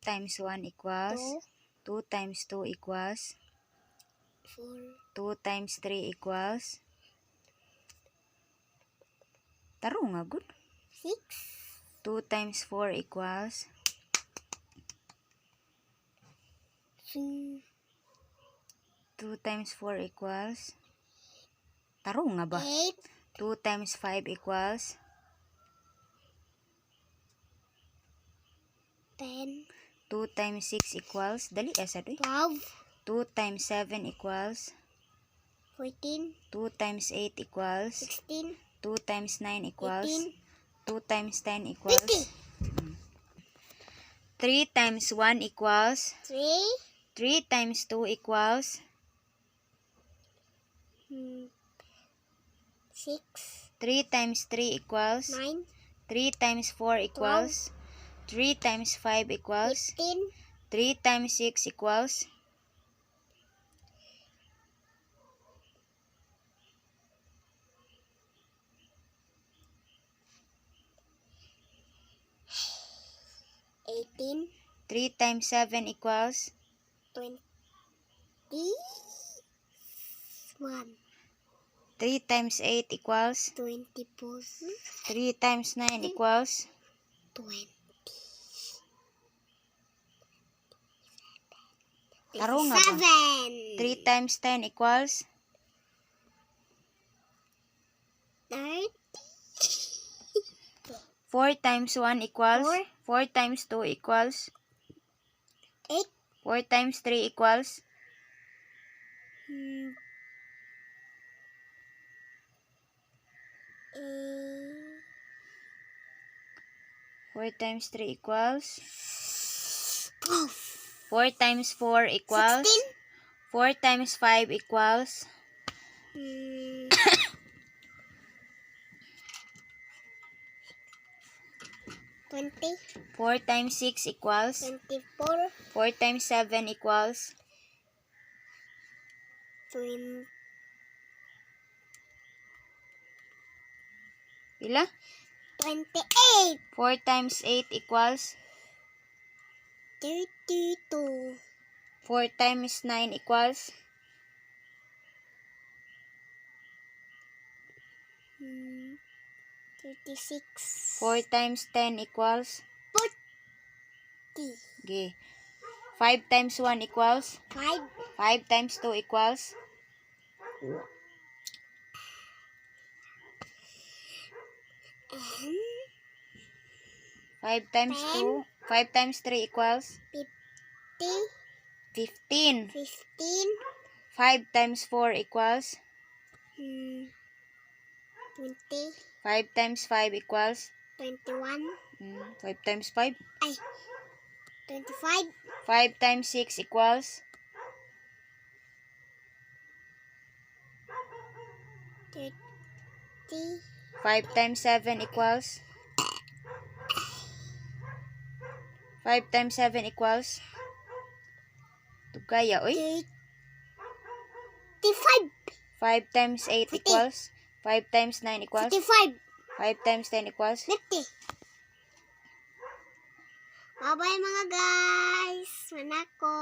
times 1 equals 2 times 2 equals 2 times 3 equals taro nga good 2 times 4 equals 2 times 4 equals taro nga ba 2 times 5 equals 10 2 times 6 equals dali asa doy 12 2 times 7 equals 14 2 times 8 equals 16 2 times 9 equals 18 2 times 10 equals 3 times 1 equals 3 3 times 2 equals 6 3 times 3 equals 9 3 times 4 equals 3 times 5 equals 15 3 times 6 equals 18 3 times 7 equals 21 3 times 8 equals 24 3 times 9 equals 20 taro nga ba 3 times 10 equals 30 4 times 1 equals 4 times 2 equals 8 4 times 3 equals 4 times 3 equals 4 times 4 equals 4 times 5 equals 20 4 times 6 equals 24 4 times 7 equals 20 pila 28 4 times 8 equals 32 4 times 9 equals 36 4 times 10 equals 40 okay. 5 times 1 equals 5 5 times 2 equals 5 times 2 5 times 3 equals 15 15 5 times 4 equals 20 5 times 5 equals 21 5 times 5 ay 25 5 times 6 equals 30 5 times 7 equals 5 times 7 equals tugaya oy 35 5 times 8 equals 5 times 9 equals 45 5 times 10 equals 50 bye bye mga guys manako